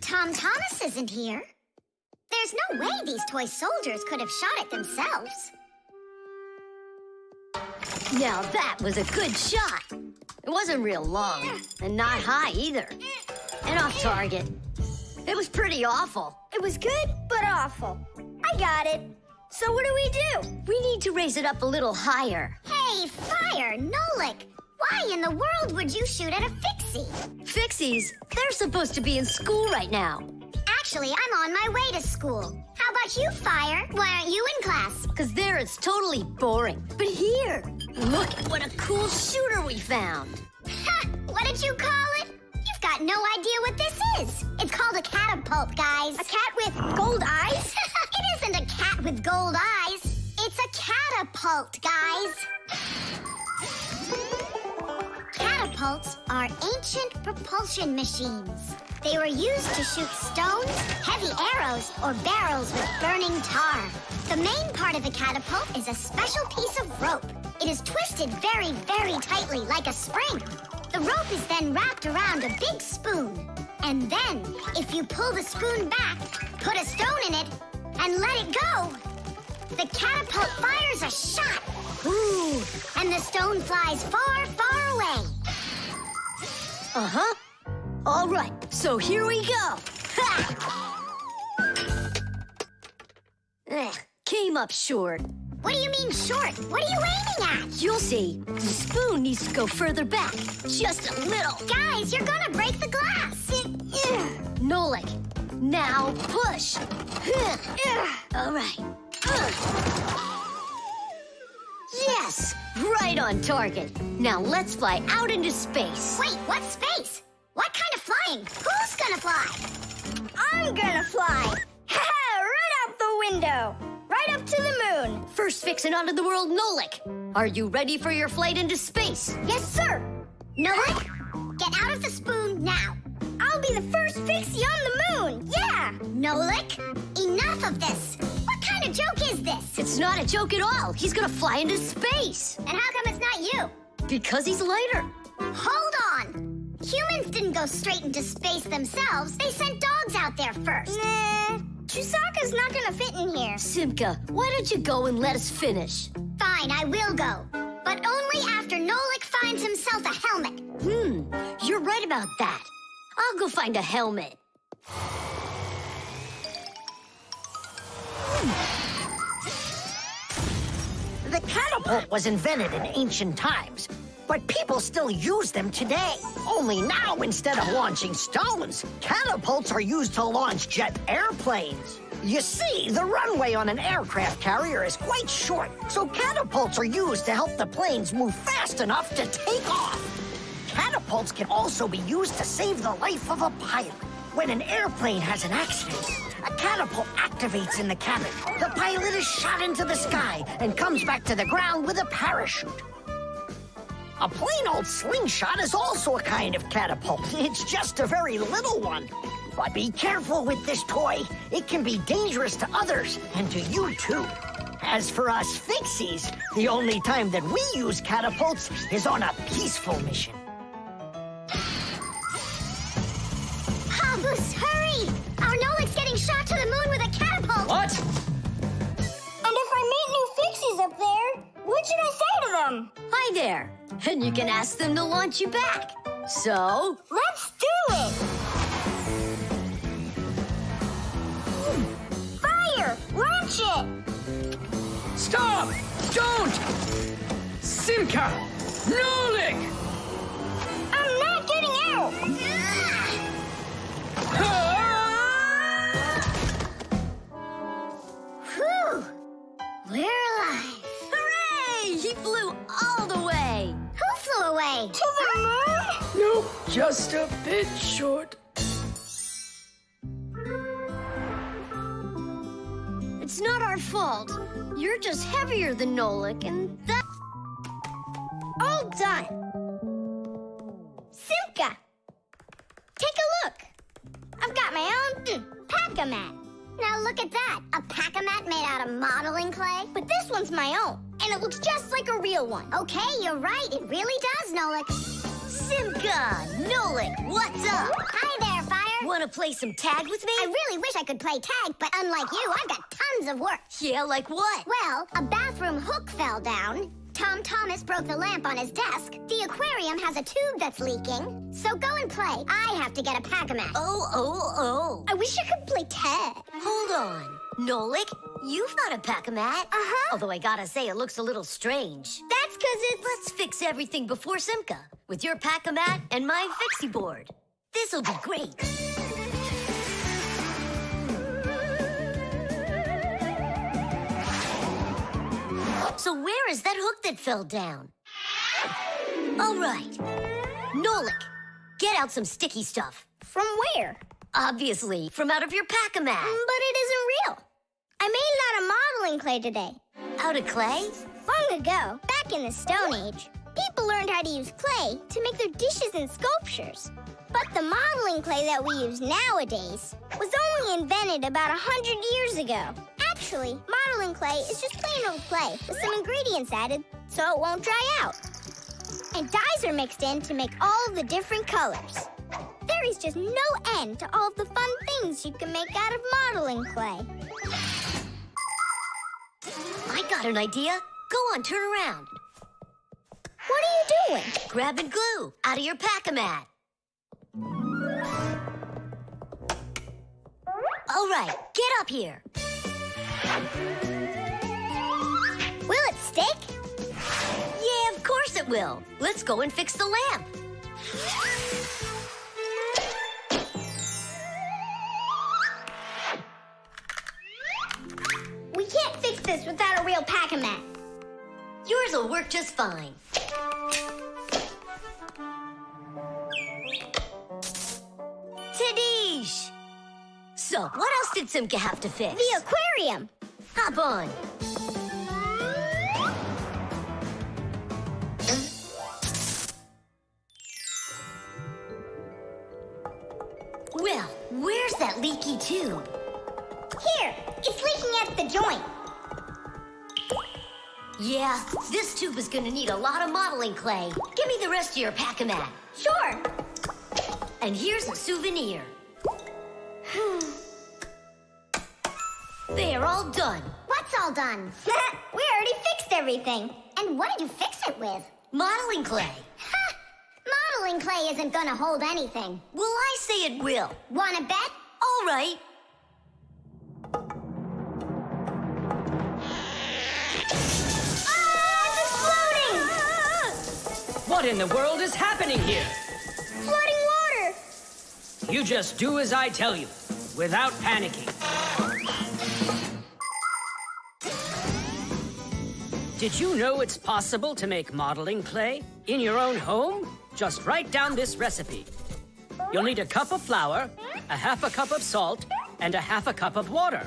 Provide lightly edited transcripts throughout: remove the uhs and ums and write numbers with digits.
Tom Thomas isn't here. There's no way these toy soldiers could have shot it themselves. Now that was a good shot. It wasn't real long, and not high either. And off target. It was pretty awful. It was good, but awful. I got it. So what do? We need to raise it up a little higher. Hey, Fire, Nolik! Why in the world would you shoot at a Fixie? Fixies, they're supposed to be in school right now. Actually, I'm on my way to school. How about you, Fire? Why aren't you in class? Because there it's totally boring. But here, look at what a cool shooter we found. Ha! What did you call it? You've got no idea what this is. It's called a catapult, guys. A cat with gold eyes? It isn't a cat with gold eyes. It's a catapult, guys. Catapults are ancient propulsion machines. They were used to shoot stones, heavy arrows, or barrels with burning tar. The main part of a catapult is a special piece of rope. It is twisted very, very tightly like a spring. The rope is then wrapped around a big spoon. And then, if you pull the spoon back, put a stone in it, and let it go, the catapult fires a shot. Ooh, and the stone flies far, far away. Uh-huh. All right, so here we go. Ha! Came up short. What do you mean short? What are you aiming at? You'll see. The spoon needs to go further back. Just a little. Guys, you're gonna break the glass. Nolik, now push. All right. Yes, right on target. Now let's fly out into space. Wait, what space? What kind of flying? Who's gonna fly? I'm gonna fly. Right out the window. Right up to the moon. First fixin' onto the world, Nolik. Are you ready for your flight into space? Yes, sir. Nolik, get out of the spoon now. I'll be the first Fixie on the moon. Yeah. Nolik, enough of this. What kind of joke is this? It's not a joke at all. He's gonna fly into space. And how come it's not you? Because he's lighter. Hold on. Humans didn't go straight into space themselves. They sent dogs out there first. Nah, Chusaka's not gonna fit in here. Simka, why don't you go and let us finish? Fine, I will go. But only after Nolik finds himself a helmet. You're right about that. I'll go find a helmet. The catapult was invented in ancient times, but people still use them today. Only now, instead of launching stones, catapults are used to launch jet airplanes. You see, the runway on an aircraft carrier is quite short, so catapults are used to help the planes move fast enough to take off. Catapults can also be used to save the life of a pilot. When an airplane has an accident, a catapult activates in the cabin. The pilot is shot into the sky and comes back to the ground with a parachute. A plain old slingshot is also a kind of catapult. It's just a very little one. But be careful with this toy. It can be dangerous to others and to you too. As for us Fixies, the only time that we use catapults is on a peaceful mission. Habus, hurry! Our Nolik's getting shot to the moon with a catapult! What? And if I meet new Fixies up there, what should I say to them? Hi there. And you can ask them to launch you back. So? Let's do it! Fire! Launch it! Stop! Don't! Simka! Nolik! I'm not getting out! Whew! We're alive. Hooray! He flew all the way. Who flew away? To the moon? Nope, just a bit short. It's not our fault. You're just heavier than Nolik, and that... All done. Simka, take a look. I've got my own pack-a-mat. Now look at that. A pack-a-mat made out of modeling clay? But this one's my own, and it looks just like a real one. Okay, you're right. It really does, Nolik. Simka! Nolik, what's up? Hi there, Fire. Want Want to play some tag with me? I really wish I could play tag, but unlike you, I've got tons of work. Yeah, like what? Well, a bathroom hook fell down. Tom Thomas broke the lamp on his desk. The aquarium has a tube that's leaking. So go and play. I have to get a Pac-Man. Oh. I wish I could play tag. Hold on. Nolik, you've got a pack-a-mat. Uh-huh. Although I gotta say, it looks a little strange. That's because it's... Let's fix everything before Simka with your pack-a-mat and my Fixie board. This'll be great. So where is that hook that fell down? All right. Nolik, get out some sticky stuff. From where? Obviously, from out of your pack-a-mat. But it isn't real. I made it out of modeling clay today. Out of clay? Long ago, back in the Stone Age, people learned how to use clay to make their dishes and sculptures. But the modeling clay that we use nowadays was only invented about 100 years ago. Actually, modeling clay is just plain old clay with some ingredients added so it won't dry out. And dyes are mixed in to make all the different colors. There is just no end to all of the fun things you can make out of modeling clay. I got an idea. Go on, turn around. What are you doing? Grabbing glue out of your pack-a-mat. All right, get up here. Will it stick? Yeah, of course it will. Let's go and fix the lamp. We can't fix this without a real pack-a-mat. Yours will work just fine. Tadish! So, what else did Simka have to fix? The aquarium. Hop on. Well, where's that leaky tube? Here, it's leaking at the joint. Yeah, this tube is gonna need a lot of modeling clay. Give me the rest of your pack-a-mat. Sure. And here's a souvenir. They're all done. What's all done? We already fixed everything. And what did you fix it with? Modeling clay. Ha! Modeling clay isn't gonna hold anything. Well, I say it will. Wanna bet? All right. What in the world is happening here? Flooding water. You just do as I tell you, without panicking. Did you know it's possible to make modeling clay in your own home? Just write down this recipe. You'll need a cup of flour, a half a cup of salt, and a half a cup of water.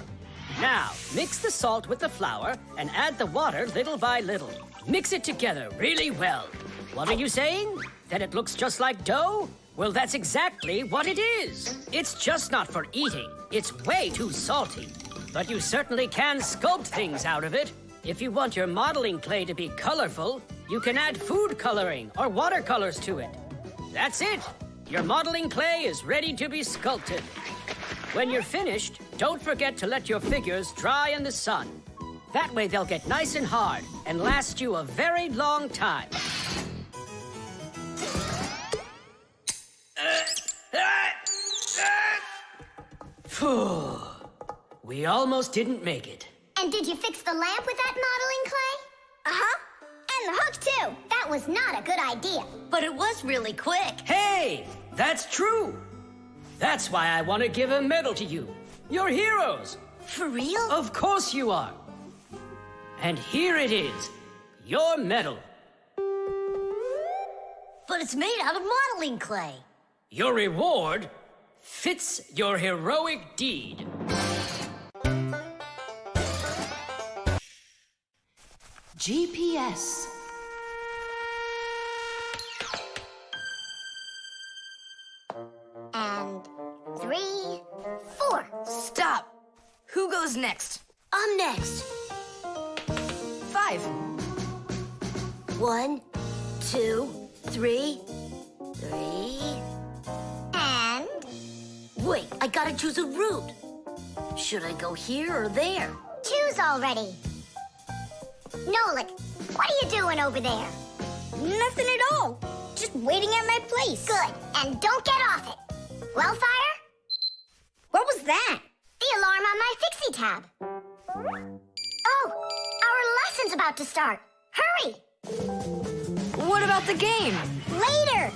Now, mix the salt with the flour and add the water little by little. Mix it together really well. What are you saying? That it looks just like dough? Well, that's exactly what it is. It's just not for eating. It's way too salty. But you certainly can sculpt things out of it. If you want your modeling clay to be colorful, you can add food coloring or watercolors to it. That's it. Your modeling clay is ready to be sculpted. When you're finished, don't forget to let your figures dry in the sun. That way they'll get nice and hard and last you a very long time. Phew. We almost didn't make it. And did you fix the lamp with that modeling clay? Uh-huh. And the hook, too. That was not a good idea. But it was really quick. Hey, that's true. That's why I want to give a medal to you. You're heroes. For real? Of course you are. And here it is, your medal. But it's made out of modeling clay. Your reward fits your heroic deed. GPS. And 3, 4. Stop. Who goes next? I'm next. 5. 1, 2, 3. 3. And Wait, I gotta choose a route. Should I go here or there? Choose already. Nolik, what are you doing over there? Nothing at all. Just waiting at my place. Good, and don't get off it. Wellfire? What was that? The alarm on my Fixie tab. Oh, our lesson's about to start. Hurry! What about the game? Later.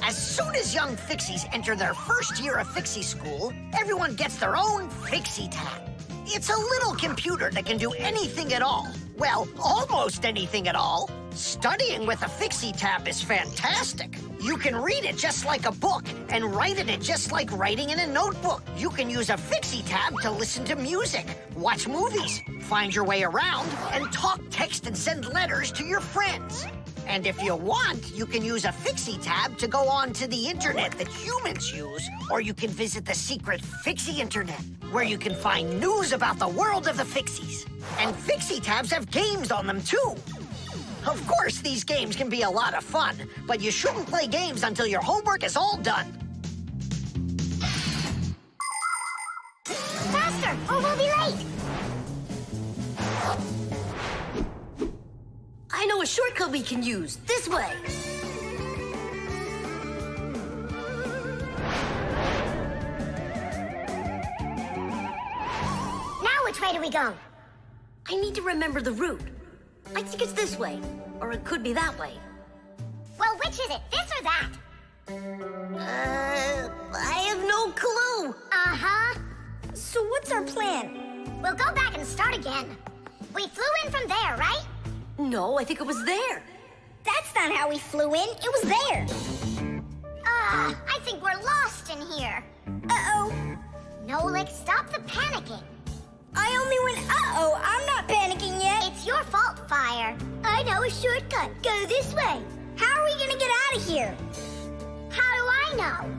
As soon as young Fixies enter their first year of Fixie school, everyone gets their own Fixie tab. It's a little computer that can do anything at all. Well, almost anything at all. Studying with a Fixie tab is fantastic. You can read it just like a book and write in it just like writing in a notebook. You can use a Fixie tab to listen to music, watch movies, find your way around, and talk, text, and send letters to your friends. And if you want, you can use a Fixie tab to go on to the internet that humans use, or you can visit the secret Fixie internet, where you can find news about the world of the Fixies. And Fixie tabs have games on them, too. Of course, these games can be a lot of fun, but you shouldn't play games until your homework is all done. Faster, or we'll be late. I know a shortcut we can use. This way. Now which way do we go? I need to remember the route. I think it's this way, or it could be that way. Well, which is it, this or that? I have no clue. Uh-huh. So what's our plan? We'll go back and start again. We flew in from there, right? No, I think it was there. That's not how we flew in. It was there. I think we're lost in here. Uh-oh. Nolik, stop the panicking. I only went uh-oh. I'm not panicking yet. It's your fault, Fire. I know a shortcut. Go this way. How are we gonna get out of here? How do I know?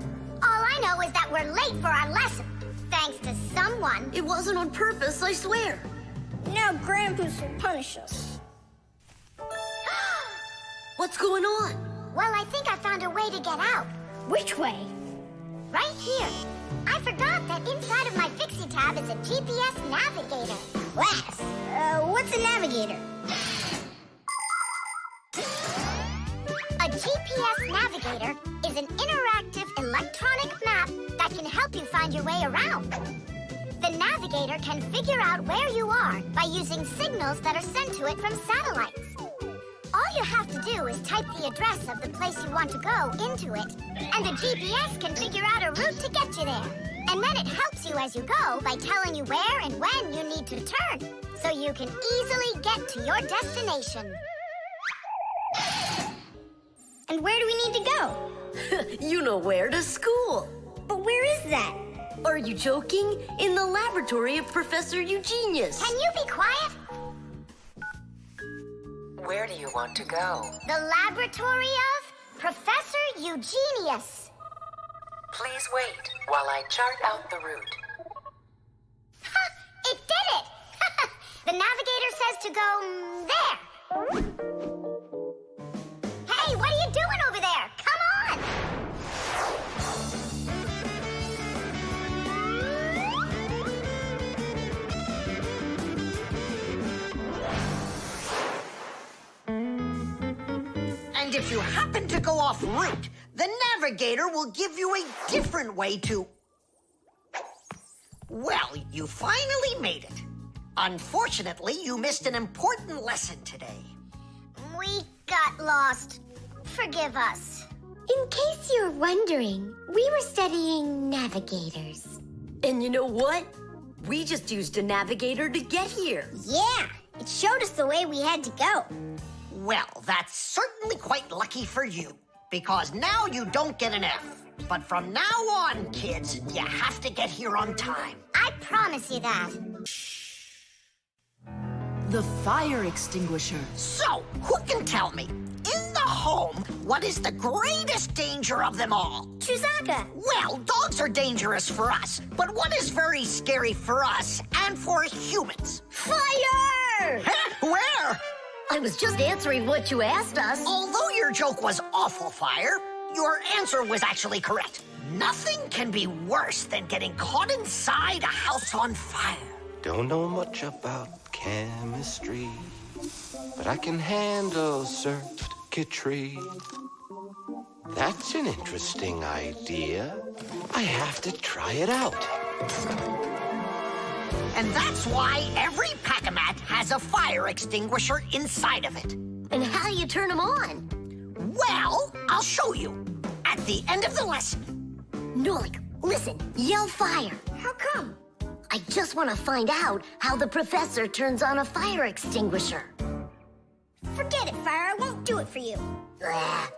All I know is that we're late for our lesson. Thanks to someone. It wasn't on purpose, I swear. Now Grandpa's will punish us. What's going on? Well, I think I found a way to get out. Which way? Right here. I forgot that inside of my Fixie tab is a GPS navigator. Class. What's a navigator? A GPS navigator is an interactive electronic map that can help you find your way around. The navigator can figure out where you are by using signals that are sent to it from satellites. All you have to do is type the address of the place you want to go into it, and the GPS can figure out a route to get you there. And then it helps you as you go by telling you where and when you need to turn, so you can easily get to your destination. And where do we need to go? You know where, to school. But where is that? Are you joking? In the laboratory of Professor Eugenius. Can you be quiet? Where do you want to go? The laboratory of Professor Eugenius. Please wait while I chart out the route. Ha! It did it! The navigator says to go there. Hey, what are you doing over there? Come on! And if you happen to go off route, the navigator will give you a different way to... Well, you finally made it. Unfortunately, you missed an important lesson today. We got lost. Forgive us. In case you're wondering, we were studying navigators. And you know what? We just used a navigator to get here. Yeah, it showed us the way we had to go. Well, that's certainly quite lucky for you, because now you don't get an F. But from now on, kids, you have to get here on time. I promise you that. The fire extinguisher. So, who can tell me, in the home, what is the greatest danger of them all? Chuzaka. Well, dogs are dangerous for us, but what is very scary for us and for humans? Fire! Huh? Where? I was just answering what you asked us. Although you're fire joke was awful, Fire. Your answer was actually correct. Nothing can be worse than getting caught inside a house on fire. Don't know much about chemistry, but I can handle circuitry. That's an interesting idea. I have to try it out. And that's why every Pac-a-mat has a fire extinguisher inside of it. And how do you turn them on? Well, I'll show you at the end of the lesson. Nolik, listen, yell fire. How come? I just want to find out how the professor turns on a fire extinguisher. Forget it, Fire. I won't do it for you. Ugh.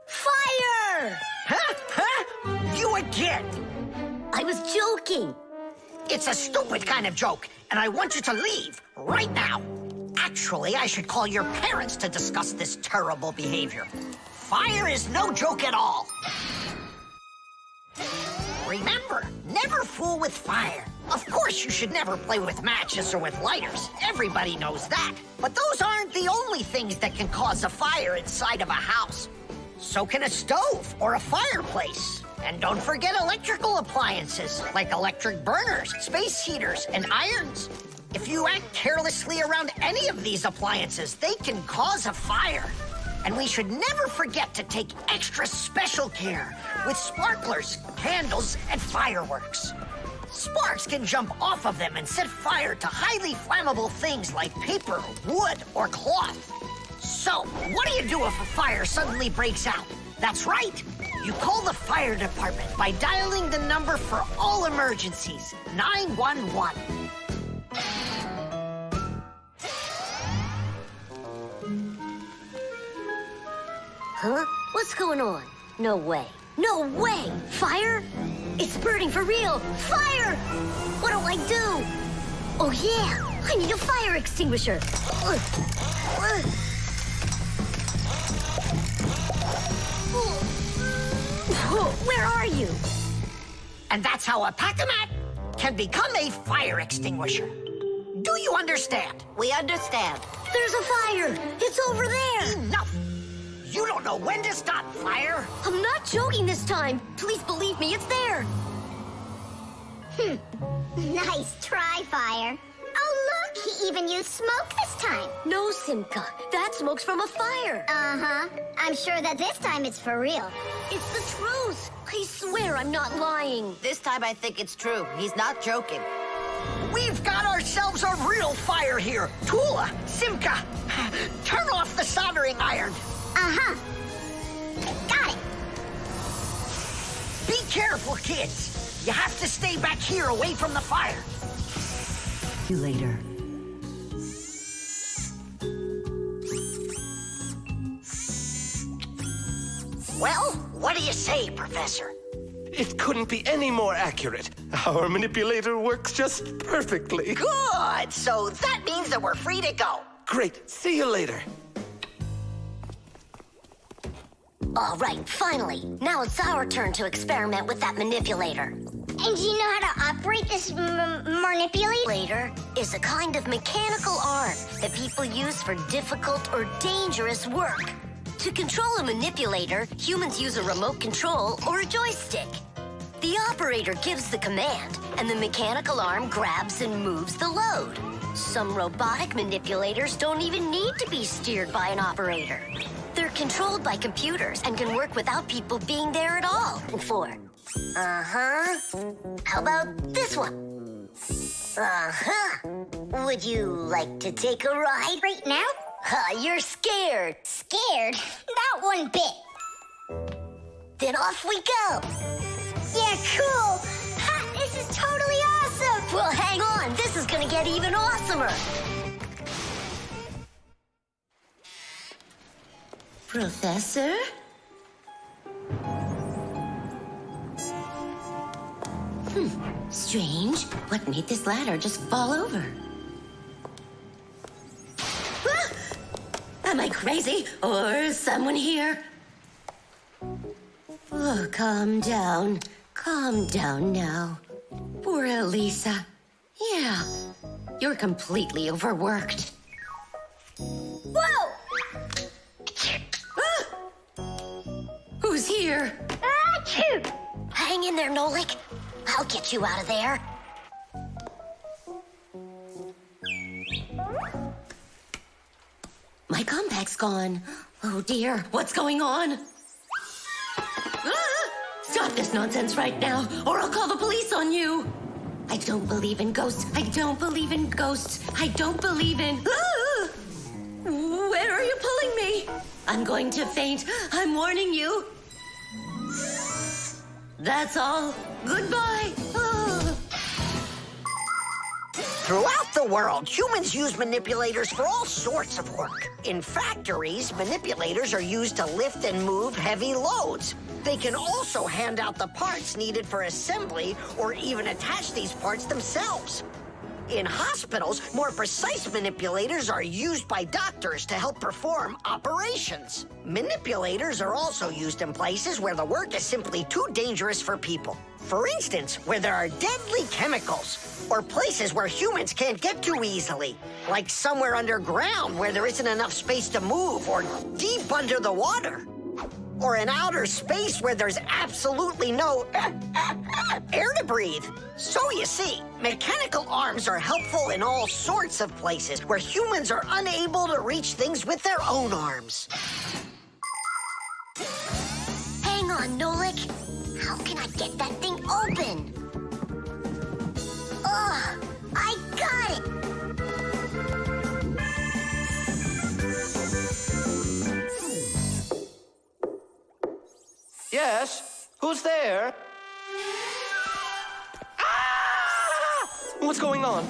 Fire! You again! I was joking. It's a stupid kind of joke, and I want you to leave right now. Actually, I should call your parents to discuss this terrible behavior. Fire is no joke at all. Remember, never fool with fire. Of course, you should never play with matches or with lighters. Everybody knows that. But those aren't the only things that can cause a fire inside of a house. So can a stove or a fireplace. And don't forget electrical appliances, like electric burners, space heaters, and irons. If you act carelessly around any of these appliances, they can cause a fire. And we should never forget to take extra special care with sparklers, candles, and fireworks. Sparks can jump off of them and set fire to highly flammable things like paper, wood, or cloth. So, what do you do if a fire suddenly breaks out? That's right. You call the fire department by dialing the number for all emergencies, 911. Huh? What's going on? No way. No way! Fire? It's burning for real! Fire! What do I do? Oh, yeah! I need a fire extinguisher! Where are you? And that's how a Pac-a-mat can become a fire extinguisher. Do you understand? We understand. There's a fire! It's over there! Enough! You don't know when to stop fire. I'm not joking this time. Please believe me, it's there. Nice try, Fire. Oh, look, he even used smoke this time. No, Simka. That smoke's from a fire. Uh-huh. I'm sure that this time it's for real. It's the truth. I swear I'm not lying. This time I think it's true. He's not joking. We've got ourselves a real fire here. Tula, Simka, turn off the soldering iron. Uh-huh. Got it. Be careful, kids. You have to stay back here away from the fire. You later. Well, what do you say, Professor? It couldn't be any more accurate. Our manipulator works just perfectly. Good. So that means that we're free to go. Great. See you later. All right, finally. Now it's our turn to experiment with that manipulator. And do you know how to operate this manipulator? Manipulator is a kind of mechanical arm that people use for difficult or dangerous work. To control a manipulator, humans use a remote control or a joystick. The operator gives the command, and the mechanical arm grabs and moves the load. Some robotic manipulators don't even need to be steered by an operator. They're controlled by computers and can work without people being there at all. How about this one? Would you like to take a ride? Right now? You're scared. Scared? Not one bit. Then off we go. Yeah, cool. Ha, this is totally awesome. Well, hang on. This is gonna get even awesomer. Professor? Strange. What made this ladder just fall over? Ah! Am I crazy? Or someone here? Oh, calm down. Calm down now. Poor Elisa. Yeah, you're completely overworked. Whoa! dear. Achoo! Hang in there, Nolik. I'll get you out of there. My compact's gone. Oh dear, what's going on? Ah! Stop this nonsense right now, or I'll call the police on you. I don't believe in ghosts. I don't believe in ghosts. I don't believe in... Ah! Where are you pulling me? I'm going to faint. I'm warning you. That's all. Goodbye. Ah. Throughout the world, humans use manipulators for all sorts of work. In factories, manipulators are used to lift and move heavy loads. They can also hand out the parts needed for assembly or even attach these parts themselves. In hospitals, more precise manipulators are used by doctors to help perform operations. Manipulators are also used in places where the work is simply too dangerous for people. For instance, where there are deadly chemicals, or places where humans can't get to easily, like somewhere underground where there isn't enough space to move, or deep under the water. Or in outer space where there's absolutely no air to breathe. So you see, mechanical arms are helpful in all sorts of places where humans are unable to reach things with their own arms. Hang on, Nolik. How can I get that thing open? Ugh, I got it! Yes? Who's there? Ah! What's going on?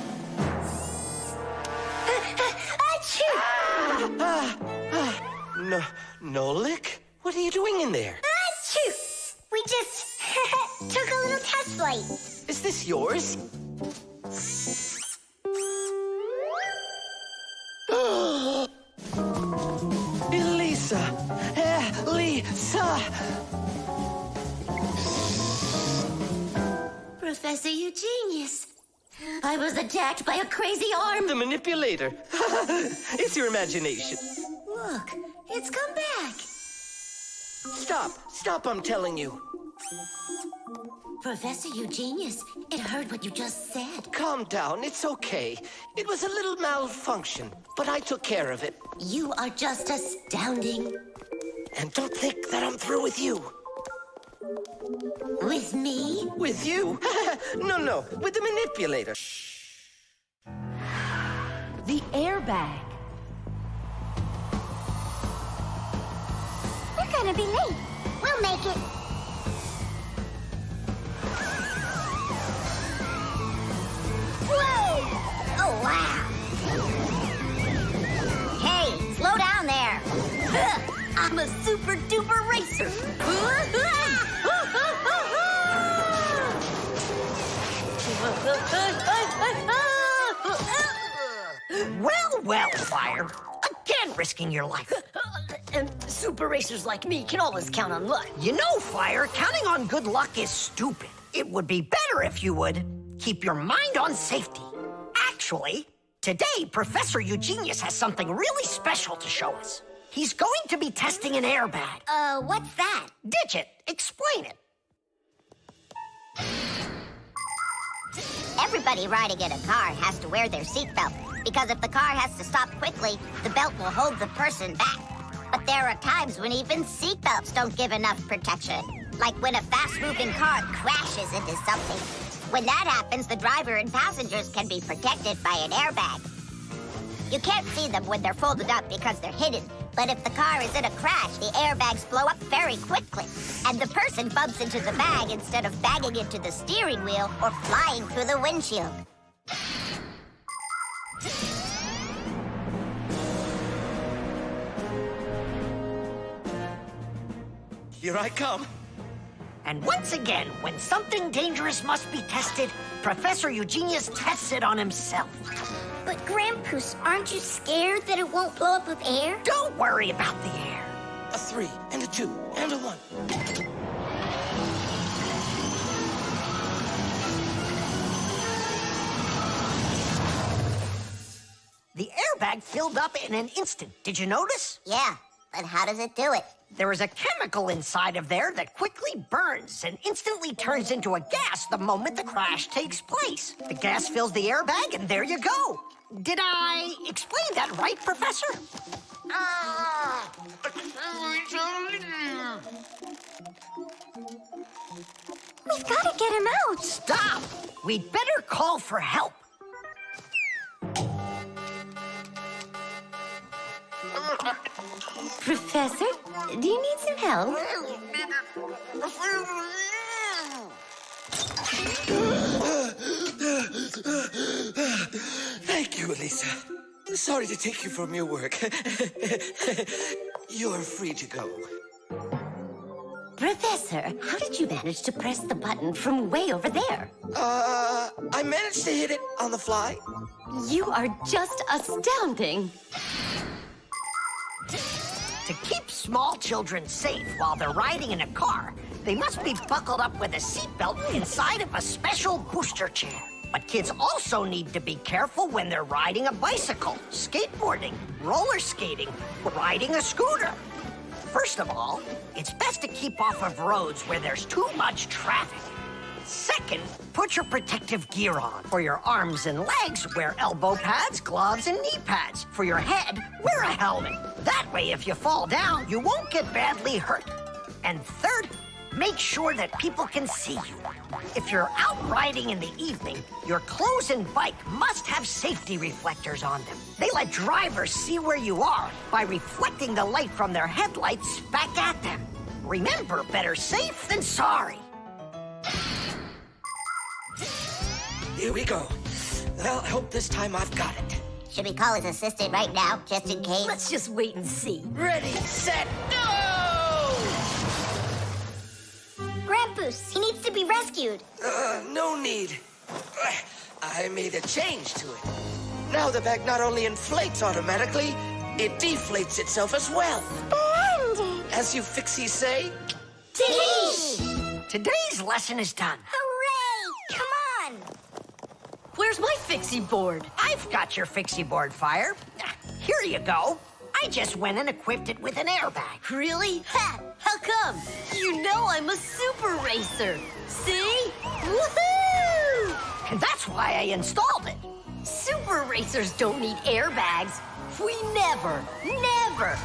Achoo! Nolik? What are you doing in there? Achoo! We just took a little test flight. Is this yours? Elisa! Elisa! Professor Eugenius. I was attacked by a crazy arm. The manipulator. It's your imagination. Look, it's come back. Stop, I'm telling you. Professor Eugenius, it heard what you just said. Calm down, it's okay. It was a little malfunction, but I took care of it. You are just astounding. And don't think that I'm through with you. With me? With you? No, with the manipulator. The airbag. We're gonna be late. We'll make it. Whoa! Oh, wow. Hey, slow down there. I'm a super duper racer. Well, Fire. Again, risking your life. And super racers like me can always count on luck. You know, Fire, counting on good luck is stupid. It would be better if you would keep your mind on safety. Actually, today, Professor Eugenius has something really special to show us. He's going to be testing an airbag. What's that? Digit, explain it. Everybody riding in a car has to wear their seatbelt, because if the car has to stop quickly, the belt will hold the person back. But there are times when even seatbelts don't give enough protection, like when a fast-moving car crashes into something. When that happens, the driver and passengers can be protected by an airbag. You can't see them when they're folded up because they're hidden, but if the car is in a crash, the airbags blow up very quickly, and the person bumps into the bag instead of banging into the steering wheel or flying through the windshield. Here I come. And once again, when something dangerous must be tested, Professor Eugenius tests it on himself. But Grandpoos, aren't you scared that it won't blow up with air? Don't worry about the air. A 3 and a 2 and a 1. The airbag filled up in an instant. Did you notice? Yeah, But how does it do it? There is a chemical inside of there that quickly burns and instantly turns into a gas the moment the crash takes place. The gas fills the airbag, and there you go. Did I explain that right, Professor? We've got to get him out. Stop! We'd better call for help. Professor, do you need some help? Thank you, Elisa. Sorry to take you from your work. You're free to go. Professor, how did you manage to press the button from way over there? I managed to hit it on the fly. You are just astounding. To keep small children safe while they're riding in a car, they must be buckled up with a seatbelt inside of a special booster chair. But kids also need to be careful when they're riding a bicycle, skateboarding, roller skating, or riding a scooter. First of all, it's best to keep off of roads where there's too much traffic. Second, put your protective gear on. For your arms and legs, wear elbow pads, gloves, and knee pads. For your head, wear a helmet. That way, if you fall down, you won't get badly hurt. And third, make sure that people can see you. If you're out riding in the evening, your clothes and bike must have safety reflectors on them. They let drivers see where you are by reflecting the light from their headlights back at them. Remember, better safe than sorry. Here we go. Well, I hope this time I've got it. Should we call his assistant right now, just in case? Let's just wait and see. Ready, set, go! Grampus, he needs to be rescued. No need. I made a change to it. Now the bag not only inflates automatically, it deflates itself as well. Splendid. As you Fixies say, Today's lesson is done. Hooray! Come on. Where's my Fixie board? I've got your Fixie board, Fire. Here you go. I just went and equipped it with an airbag. Really? Ha! How come? You know I'm a super racer. See? Woohoo! And that's why I installed it. Super racers don't need airbags. We never, ever.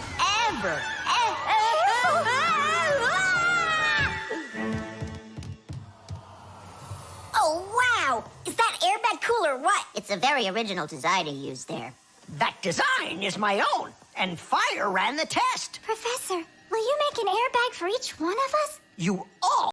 Oh, wow. Is that airbag cool or what? It's a very original design he used there. That design is my own, and Fire ran the test. Professor, will you make an airbag for each one of us? You all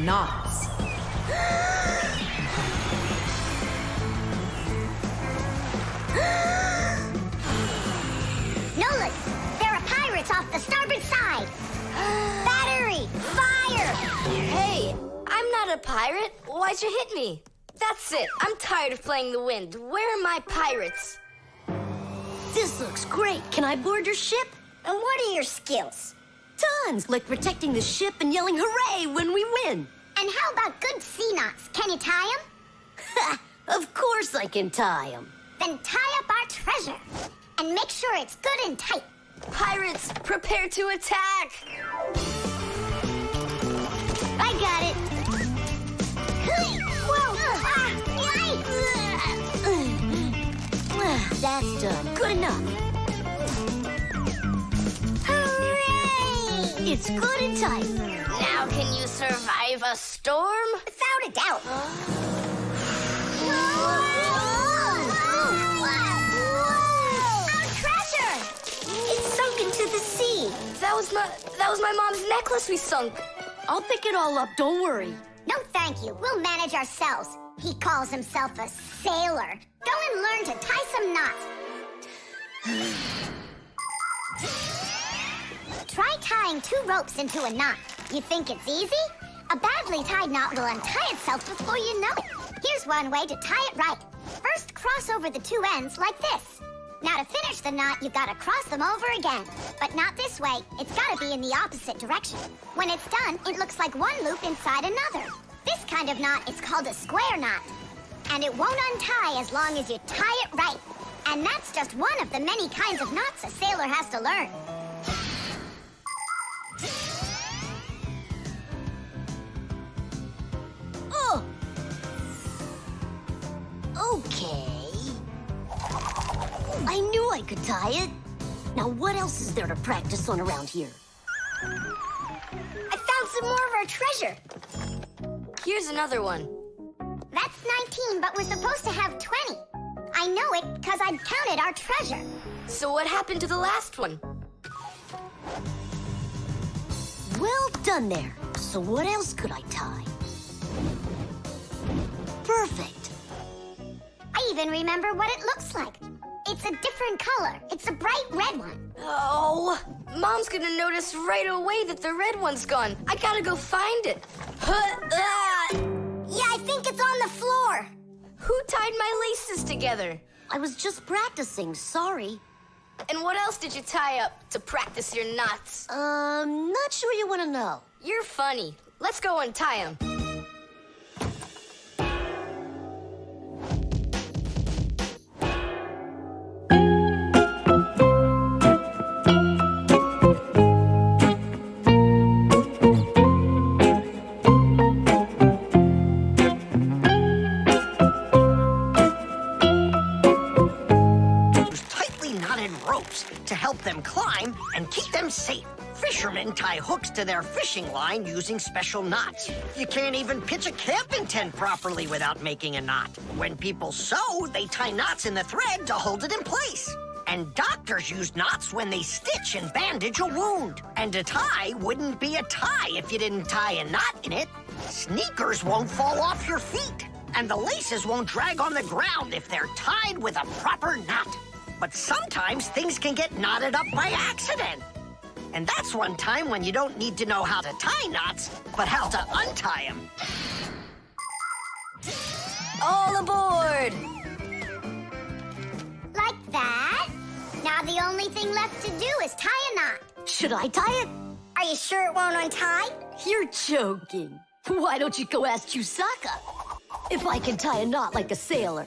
knots. Nolik, there are pirates off the starboard side. Battery, fire! Hey, I'm not a pirate. Why'd you hit me? That's it. I'm tired of playing the wind. Where are my pirates? This looks great. Can I board your ship? And what are your skills? Tons, like protecting the ship and yelling hooray when we win. And how about good sea knots? Can you tie them? Of course I can tie them. Then tie up our treasure. And make sure it's good and tight. Pirates, prepare to attack! I got it. Whoa! That's done. Good enough. Hooray! It's good and tight. Now can you survive a storm? Without a doubt. Our treasure! It's sunk into the sea. That was my mom's necklace we sunk. I'll pick it all up, don't worry. No, thank you. We'll manage ourselves. He calls himself a sailor. Go and learn to tie some knots. Try tying 2 ropes into a knot. You think it's easy? A badly tied knot will untie itself before you know it. Here's one way to tie it right. First, cross over the 2 ends like this. Now, to finish the knot, you've got to cross them over again. But not this way. It's got to be in the opposite direction. When it's done, it looks like one loop inside another. This kind of knot is called a square knot. And it won't untie as long as you tie it right. And that's just one of the many kinds of knots a sailor has to learn. Oh! Okay. I knew I could tie it. Now what else is there to practice on around here? I found some more of our treasure. Here's another one. That's 19, but we're supposed to have 20. I know it because I counted our treasure. So what happened to the last one? Well done there. So what else could I tie? Perfect. I even remember what it looks like. It's a different color. It's a bright red one. Oh, Mom's gonna notice right away that the red one's gone. I gotta go find it. Yeah, I think it's on the floor. Who tied my laces together? I was just practicing, sorry. And what else did you tie up to practice your knots? Not sure you want to know. You're funny. Let's go untie them. Them climb and keep them safe. Fishermen tie hooks to their fishing line using special knots. You can't even pitch a camping tent properly without making a knot. When people sew, they tie knots in the thread to hold it in place. And doctors use knots when they stitch and bandage a wound. And a tie wouldn't be a tie if you didn't tie a knot in it. Sneakers won't fall off your feet. And the laces won't drag on the ground if they're tied with a proper knot. But sometimes things can get knotted up by accident. And that's one time when you don't need to know how to tie knots, but how to untie them. All aboard! Like that. Now the only thing left to do is tie a knot. Should I tie it? Are you sure it won't untie? You're joking. Why don't you go ask Chusaka if I can tie a knot like a sailor?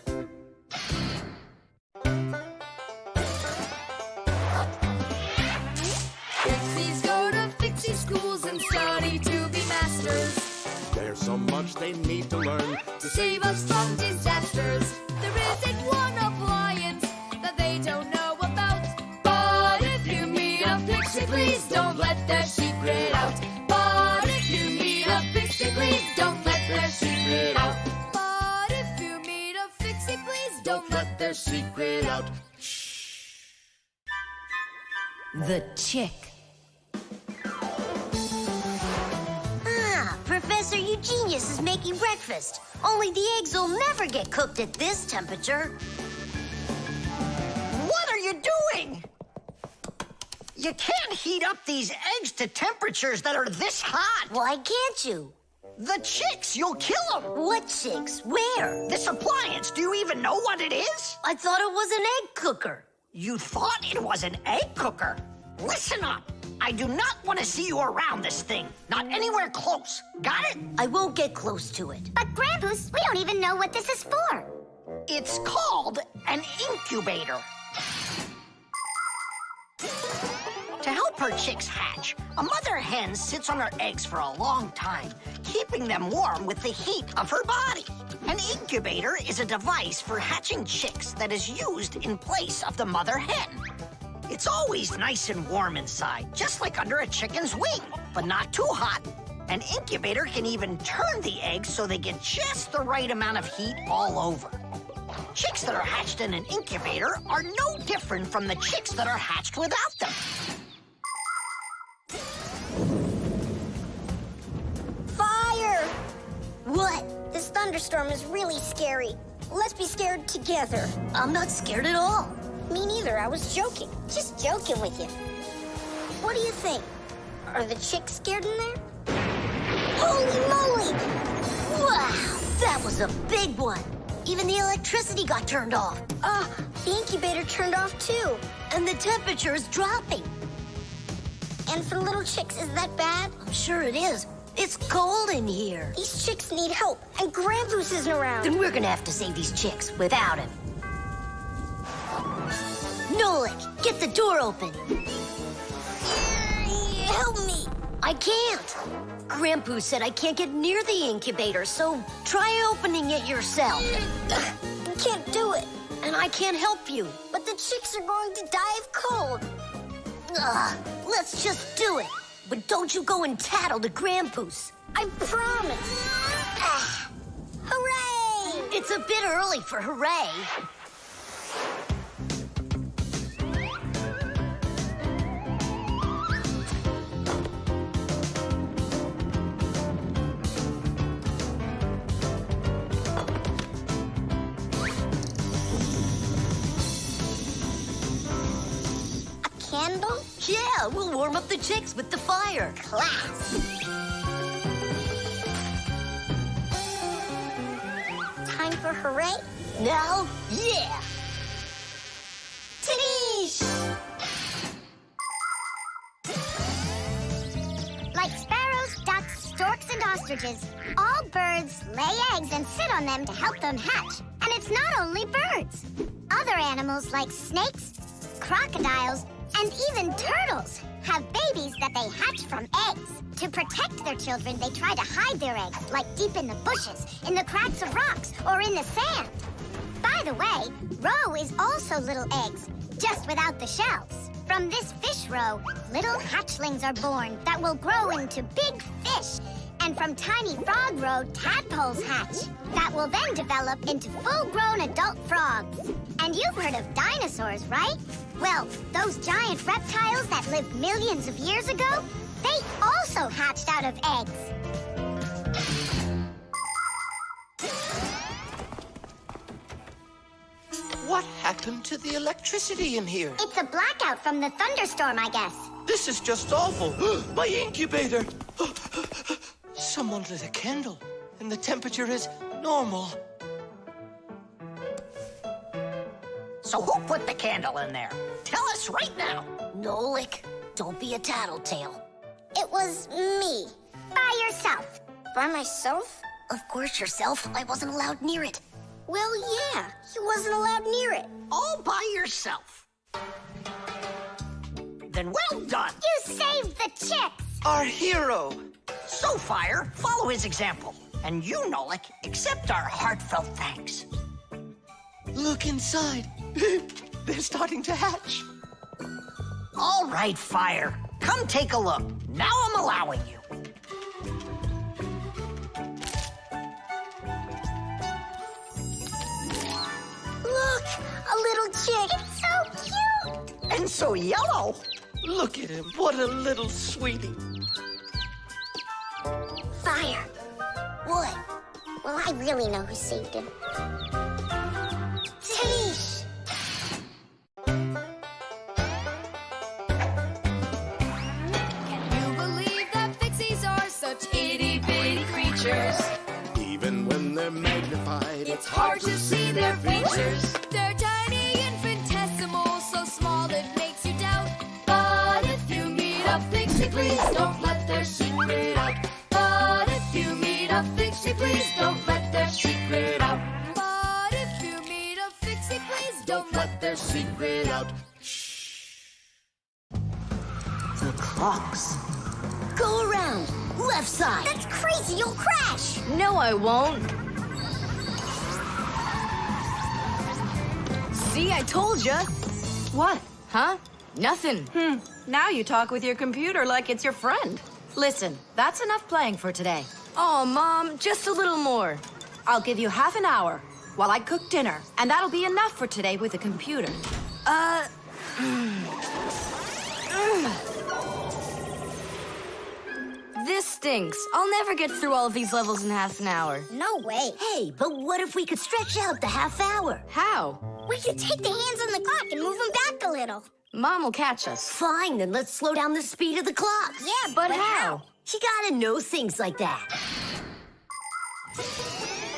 Fixies go to Fixie schools and study to be masters. There's so much they need to learn To save us from disasters. There isn't one appliance that they don't know about. But if you meet a Fixie, please don't let their secret out. But if you meet a Fixie, please don't let their secret out. But if you meet a Fixie, please don't let their secret out. The chick. Ah, Professor Professor Eugenius is making breakfast. Only the eggs will never get cooked at this temperature. What are you doing? You can't heat up these eggs to temperatures that are this hot. Why can't you? The chicks, you'll kill them. What chicks? Where? This appliance, do you even know what it is? I thought it was an egg cooker. You thought it was an egg cooker? Listen up. I do not want to see you around this thing. Not anywhere close. Got it? I won't get close to it. But Grandpa's, we don't even know what this is for. It's called an incubator. To help her chicks hatch, a mother hen sits on her eggs for a long time, keeping them warm with the heat of her body. An incubator is a device for hatching chicks that is used in place of the mother hen. It's always nice and warm inside, just like under a chicken's wing, but not too hot. An incubator can even turn the eggs so they get just the right amount of heat all over. Chicks that are hatched in an incubator are no different from the chicks that are hatched without them. Fire! What? This thunderstorm is really scary. Let's be scared together. I'm not scared at all. Me neither, I was joking. Just joking with you. What do you think? Are the chicks scared in there? Holy moly! Wow, that was a big one. Even the electricity got turned off. The incubator turned off too. And the temperature is dropping. And for little chicks, is that bad? I'm sure it is. It's cold in here. These chicks need help, and Grandpa's isn't around. Then we're gonna have to save these chicks without him. Nolik, get the door open. Help me. I can't. Grandpa said I can't get near the incubator, so try opening it yourself. I can't do it. And I can't help you. But the chicks are going to die of cold. Let's just do it. But don't you go and tattle to Grandpa's. I promise. Hooray! It's a bit early for hooray. Candle? Yeah, we'll warm up the chicks with the fire. Class. Time for hooray? Now, yeah. Tanish! Like sparrows, ducks, storks, and ostriches, all birds lay eggs and sit on them to help them hatch. And it's not only birds. Other animals like snakes, crocodiles, and even turtles have babies that they hatch from eggs. To protect their children, they try to hide their eggs, like deep in the bushes, in the cracks of rocks, or in the sand. By the way, roe is also little eggs, just without the shells. From this fish roe, little hatchlings are born that will grow into big fish. And from tiny frog roe, tadpoles hatch that will then develop into full-grown adult frogs. And you've heard of dinosaurs, right? Well, those giant reptiles that lived millions of years ago, they also hatched out of eggs. What happened to the electricity in here? It's a blackout from the thunderstorm, I guess. This is just awful. My incubator! Someone lit a candle, and the temperature is normal. So who put the candle in there? Tell us right now. Nolik, don't be a tattletale. It was me. By yourself. By myself? Of course yourself. I wasn't allowed near it. Well, yeah. He wasn't allowed near it. All by yourself. Then well done. You saved the chicks. Our hero. So, Fire, follow his example. And you, Nolik, accept our heartfelt thanks. Look inside. They're starting to hatch. All right, Fire. Come take a look. Now I'm allowing you. Look, a little chick. It's so cute. And so yellow. Look at him. What a little sweetie. Fire. I really know who saved him. Tish! Can you believe that Fixies are such itty-bitty creatures? Even when they're magnified, It's hard to see their features. They're tiny, infinitesimal, so small it makes you doubt. But if you meet a Fixie, please don't let their secret out. But if you meet a Fixie, please don't let their secret out. But if you meet a Fixie, please don't let their secret out. The clocks. Go around. Left side. That's crazy, you'll crash! No, I won't. See, I told ya. What? Huh? Nothing. Now you talk with your computer like it's your friend. Listen, that's enough playing for today. Oh, Mom, just a little more. I'll give you half an hour while I cook dinner, and that'll be enough for today with the computer. This stinks. I'll never get through all of these levels in half an hour. No way. Hey, but what if we could stretch out the half hour? How? We could take the hands on the clock and move them back a little. Mom will catch us. Fine, then let's slow down the speed of the clocks. Yeah, But how? You gotta know things like that.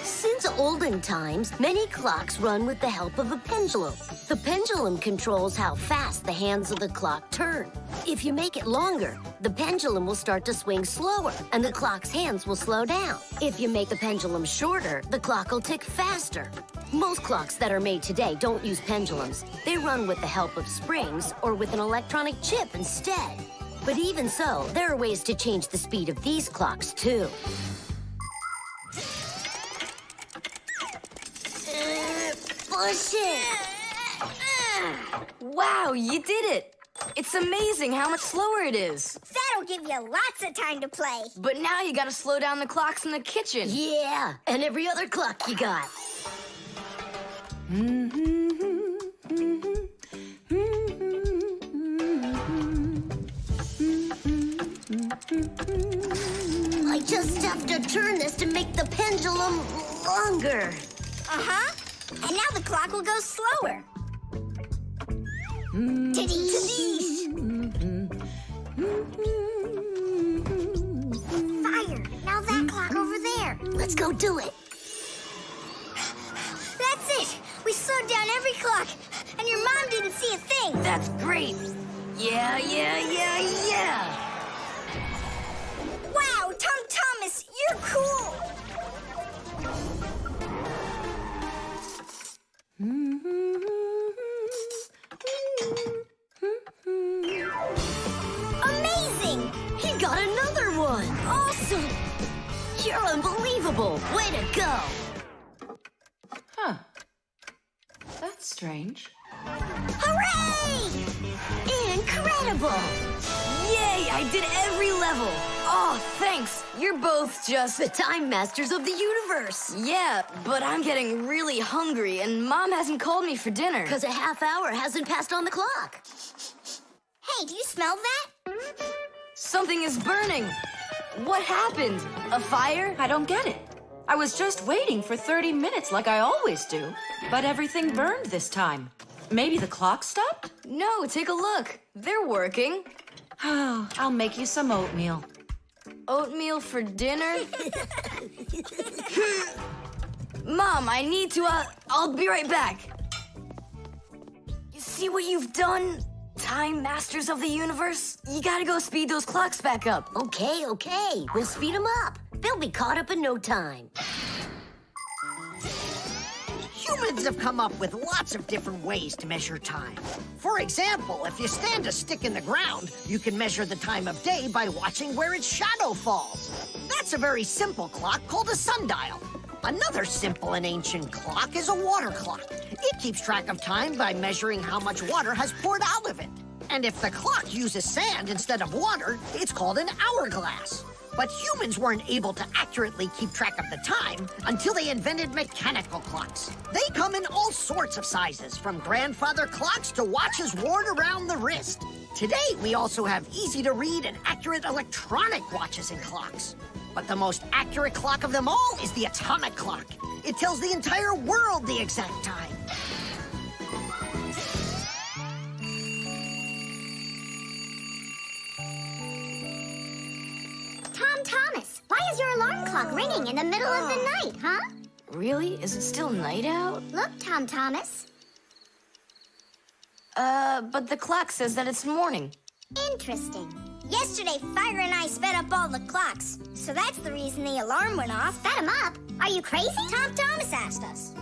Since olden times, many clocks run with the help of a pendulum. The pendulum controls how fast the hands of the clock turn. If you make it longer, the pendulum will start to swing slower, and the clock's hands will slow down. If you make the pendulum shorter, the clock will tick faster. Most clocks that are made today don't use pendulums. They run with the help of springs or with an electronic chip instead. But even so, there are ways to change the speed of these clocks, too. Push it! Wow, you did it. It's amazing how much slower it is. that'll give you lots of time to play. But now you gotta slow down the clocks in the kitchen. Yeah, and every other clock you got. I just have to turn this to make the pendulum longer. Uh-huh. And now the clock will go slower. Tadee! Fire! Now that clock over there. Let's go do it. That's it! We slowed down every clock, and your mom didn't see a thing. That's great. Yeah. Wow, Tom Thomas, you're cool! Amazing! He got another one! Awesome! You're unbelievable! Way to go! Huh. That's strange. Hooray! Incredible! Yay, I did every level. Oh, thanks. You're both just... The time masters of the universe! Yeah, but I'm getting really hungry, and Mom hasn't called me for dinner. Because a half hour hasn't passed on the clock. Hey, do you smell that? Something is burning. What happened? A fire? I don't get it. I was just waiting for 30 minutes like I always do, but everything burned this time. Maybe the clock stopped? No, take a look. They're working. I'll make you some oatmeal. Oatmeal for dinner? Mom, I need to, I'll be right back. You see what you've done? Time masters of the universe? You gotta go speed those clocks back up. Okay. We'll speed them up. They'll be caught up in no time. Humans have come up with lots of different ways to measure time. For example, if you stand a stick in the ground, you can measure the time of day by watching where its shadow falls. That's a very simple clock called a sundial. Another simple and ancient clock is a water clock. It keeps track of time by measuring how much water has poured out of it. And if the clock uses sand instead of water, it's called an hourglass. But humans weren't able to accurately keep track of the time until they invented mechanical clocks. They come in all sorts of sizes, from grandfather clocks to watches worn around the wrist. Today, we also have easy-to-read and accurate electronic watches and clocks. But the most accurate clock of them all is the atomic clock. It tells the entire world the exact time. Tom Thomas, why is your alarm clock ringing in the middle of the night, huh? Really? Is it still night out? Look, Tom Thomas. But the clock says that it's morning. Interesting. Yesterday, Fire and I sped up all the clocks. So that's the reason the alarm went off. Sped him up? Are you crazy? Tom Thomas asked us.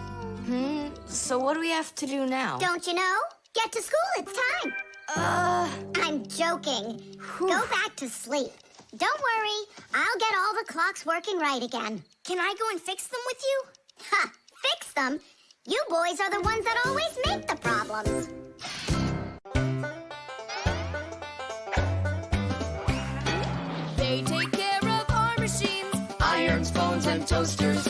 So what do we have to do now? Don't you know? Get to school, it's time. I'm joking. Go back to sleep. Don't worry, I'll get all the clocks working right again. Can I go and fix them with you? Ha! Fix them? You boys are the ones that always make the problems. They take care of our machines, irons, phones, and toasters,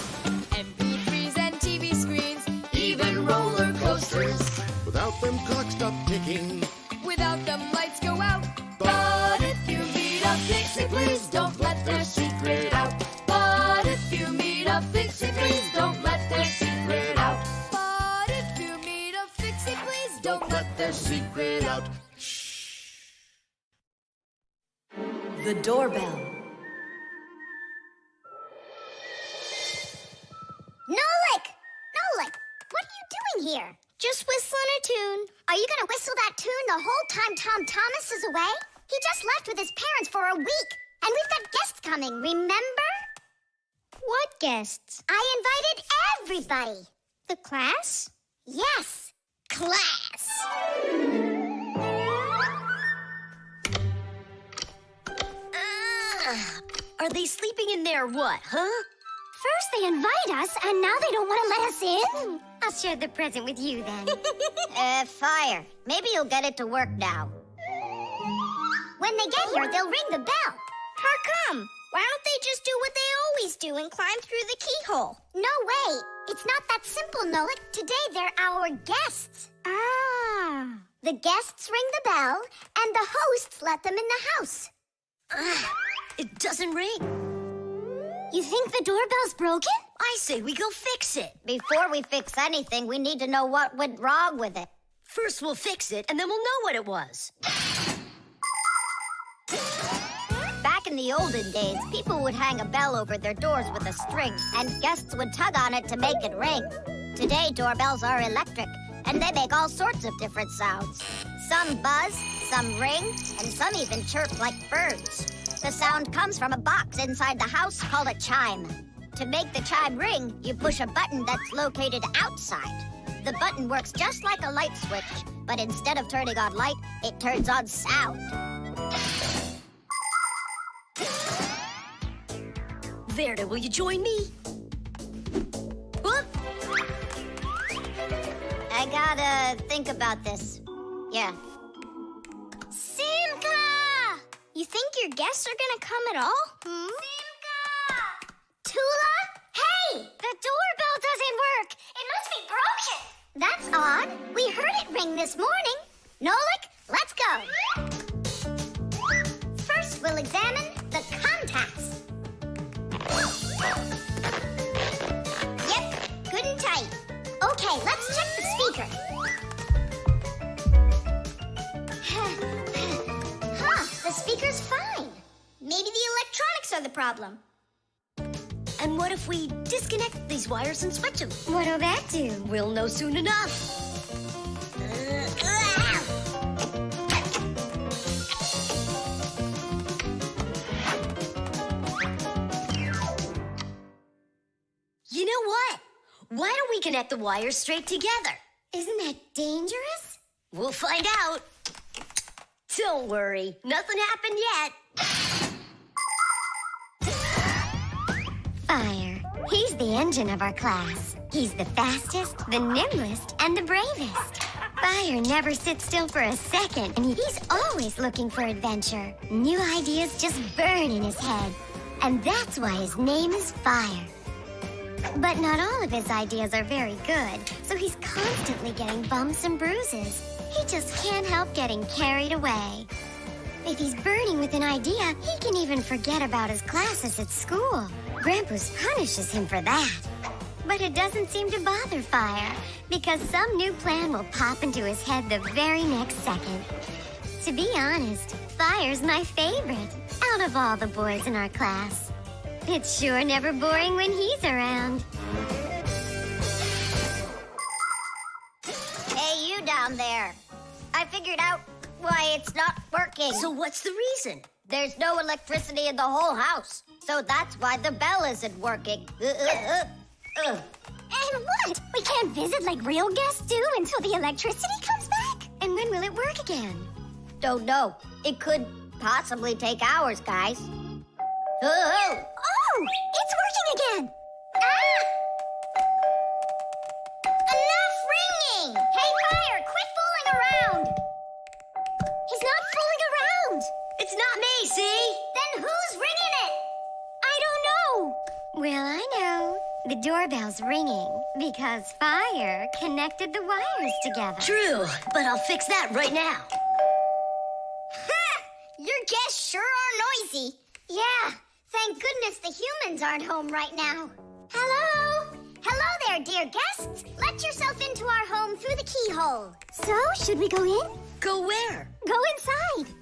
MP3s and TV screens, even roller coasters. Without them, clocks stop ticking. Without them, lights go out. But if you meet a Fixie, please don't let their secret out. But if you meet a Fixie, please don't let their secret out. But if you meet a Fixie, please don't let their secret out. The doorbell. Nolik! Nolik! What are you doing here? Just whistling a tune. Are you gonna whistle that tune the whole time Tom Thomas is away? He just left with his parents for a week. And we've got guests coming, remember? What guests? I invited everybody. The class? Yes, class. Are they sleeping in there, what, huh? First they invite us, and now they don't want to let us in? I'll share the present with you, then. Fire. Maybe you'll get it to work now. When they get here, they'll ring the bell. How come? Why don't they just do what they always do and climb through the keyhole? No way. It's not that simple, Nolik. Today, they're our guests. Ah. The guests ring the bell, and the hosts let them in the house. It doesn't ring. You think the doorbell's broken? I say we go fix it. Before we fix anything, we need to know what went wrong with it. First we'll fix it, and then we'll know what it was. Back in the olden days, people would hang a bell over their doors with a string, and guests would tug on it to make it ring. Today, doorbells are electric, and they make all sorts of different sounds. Some buzz, some ring, and some even chirp like birds. The sound comes from a box inside the house called a chime. To make the chime ring, you push a button that's located outside. The button works just like a light switch, but instead of turning on light, it turns on sound. Verda, will you join me? Whoop! I gotta think about this. Yeah. Simka! You think your guests are gonna come at all? Simka! Tula? Hey! The doorbell doesn't work. It must be broken. That's odd. We heard it ring this morning. Nolik, let's go. First, we'll examine the contacts. Yep, good and tight. Okay, let's check the speaker. The speaker's fine. Maybe the electronics are the problem. And what if we disconnect these wires and switch them? What'll that do? We'll know soon enough. You know what? Why don't we connect the wires straight together? Isn't that dangerous? We'll find out. Don't worry, nothing happened yet. Fire. He's the engine of our class. He's the fastest, the nimblest, and the bravest. Fire never sits still for a second, and he's always looking for adventure. New ideas just burn in his head, and that's why his name is Fire. But not all of his ideas are very good, so he's constantly getting bumps and bruises. He just can't help getting carried away. If he's burning with an idea, he can even forget about his classes at school. Grampus punishes him for that. But it doesn't seem to bother Fire, because some new plan will pop into his head the very next second. To be honest, Fire's my favorite out of all the boys in our class. It's sure never boring when he's around. Hey, you down there. I figured out why it's not working. So what's the reason? There's no electricity in the whole house, so that's why the bell isn't working. And what? We can't visit like real guests do until the electricity comes back? And when will it work again? Don't know. It could possibly take hours, guys. Oh, it's working again! Ah! Enough ringing! Hey, Fire, quit fooling around! He's not fooling around! It's not me, see? Then who's ringing it? I don't know! Well, I know. The doorbell's ringing because Fire connected the wires together. True, but I'll fix that right now. Ha! Your guests sure are noisy. Yeah, thank goodness the humans aren't home right now. Hello? Hello there, dear guests. Let yourself into our home through the keyhole. So, should we go in? Go where? Go inside.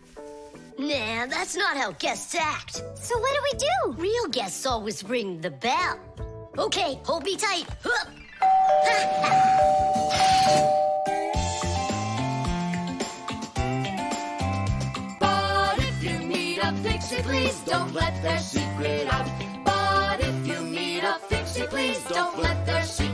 Nah, that's not how guests act. So what do we do? Real guests always ring the bell. Okay, hold me tight. Hup. But if you meet a Fixie, please don't let their secret out. But if you meet a Fixie, please don't let their secret out.